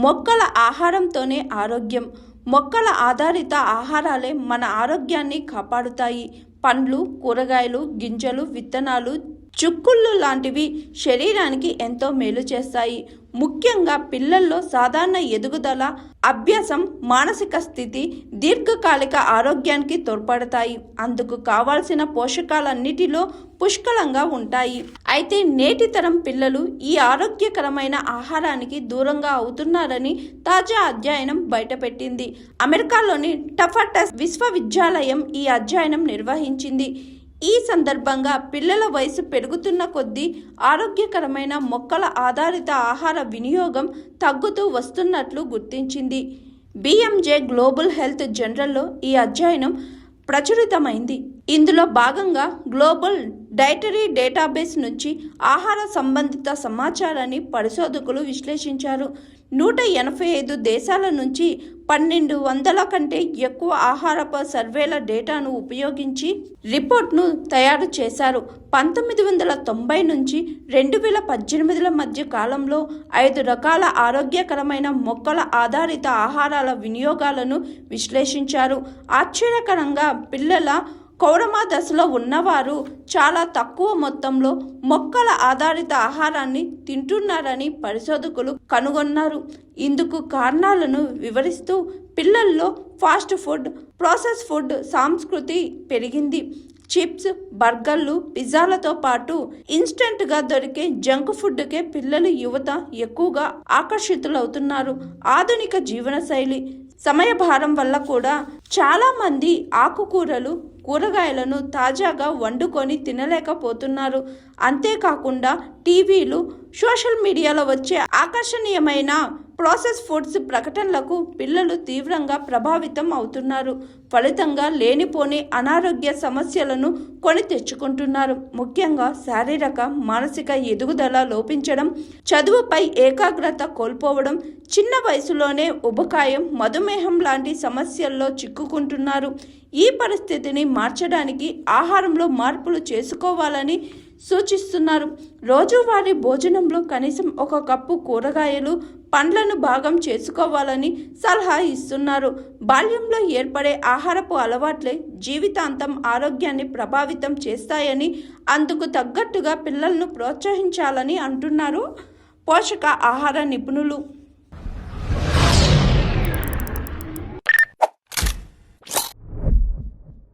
మొక్కల ఆహారంతోనే ఆరోగ్యం. మొక్కల ఆధారిత ఆహారాలే మన ఆరోగ్యాన్ని కాపాడుతాయి. పండ్లు, కూరగాయలు, గింజలు, విత్తనాలు, చుక్కుళ్ళు లాంటివి శరీరానికి ఎంతో మేలు చేస్తాయి. ముఖ్యంగా పిల్లల్లో సాధారణ ఎదుగుదల, అభ్యాసం, మానసిక స్థితి, దీర్ఘకాలిక ఆరోగ్యానికి తోడ్పడతాయి. అందుకు కావాల్సిన పోషకాలన్నిటిలో పుష్కలంగా ఉంటాయి. అయితే నేటి తరం పిల్లలు ఈ ఆరోగ్యకరమైన ఆహారానికి దూరంగా అవుతున్నారని తాజా అధ్యయనం బయటపెట్టింది. అమెరికాలోని టఫ్ట్ విశ్వవిద్యాలయం ఈ అధ్యయనం నిర్వహించింది. ఈ సందర్భంగా పిల్లల వయసు పెరుగుతున్న కొద్దీ ఆరోగ్యకరమైన మొక్కల ఆధారిత ఆహార వినియోగం తగ్గుతూ వస్తున్నట్లు గుర్తించింది. BMJ గ్లోబల్ హెల్త్ జర్నల్లో ఈ అధ్యయనం ప్రచురితమైంది. ఇందులో భాగంగా గ్లోబల్ డైటరీ డేటాబేస్ నుంచి ఆహార సంబంధిత సమాచారాన్ని పరిశోధకులు విశ్లేషించారు. 185 దేశాల నుంచి 1200 కంటే ఎక్కువ ఆహారపు సర్వేల డేటాను ఉపయోగించి రిపోర్ట్ను తయారు చేశారు. 1990 నుంచి 2018 మధ్య కాలంలో 5 రకాల ఆరోగ్యకరమైన మొక్కల ఆధారిత ఆహారాల వినియోగాలను విశ్లేషించారు. ఆశ్చర్యకరంగా పిల్లల కౌరమ దశలో ఉన్నవారు చాలా తక్కువ మొత్తంలో మొక్కల ఆధారిత ఆహారాన్ని తింటున్నారని పరిశోధకులు కనుగొన్నారు. ఇందుకు కారణాలను వివరిస్తూ పిల్లల్లో ఫాస్ట్ ఫుడ్, ప్రాసెస్ ఫుడ్ సంస్కృతి పెరిగింది. చిప్స్, బర్గర్లు, పిజ్జాలతో పాటు ఇన్స్టెంట్గా దొరికే జంక్ ఫుడ్కే పిల్లలు, యువత ఎక్కువగా ఆకర్షితులవుతున్నారు. ఆధునిక జీవనశైలి, సమయభారం వల్ల కూడా చాలామంది ఆకుకూరలు, కూరగాయలను తాజాగా వండుకొని తినలేకపోతున్నారు. అంతేకాకుండా టీవీలు, సోషల్ మీడియాలో వచ్చే ఆకర్షణీయమైన ప్రాసెస్ ఫుడ్స్ ప్రకటనలకు పిల్లలు తీవ్రంగా ప్రభావితం అవుతున్నారు. ఫలితంగా లేనిపోని అనారోగ్య సమస్యలను కొని తెచ్చుకుంటున్నారు. ముఖ్యంగా శారీరక, మానసిక ఎదుగుదల లోపించడం, చదువుపై ఏకాగ్రత కోల్పోవడం, చిన్న వయసులోనే ఉబకాయం, మధుమేహం లాంటి సమస్యల్లో చిక్కుకుంటున్నారు. ఈ పరిస్థితిని మార్చడానికి ఆహారంలో మార్పులు చేసుకోవాలని సూచిస్తున్నారు. రోజువారీ భోజనంలో కనీసం 1 కప్పు కూరగాయలు, పండ్లను భాగం చేసుకోవాలని సలహా ఇస్తున్నారు. బాల్యంలో ఏర్పడే ఆహారపు అలవాట్లే జీవితాంతం ఆరోగ్యాన్ని ప్రభావితం చేస్తాయని, అందుకు తగ్గట్టుగా పిల్లలను ప్రోత్సహించాలని అంటున్నారు పోషక ఆహార నిపుణులు.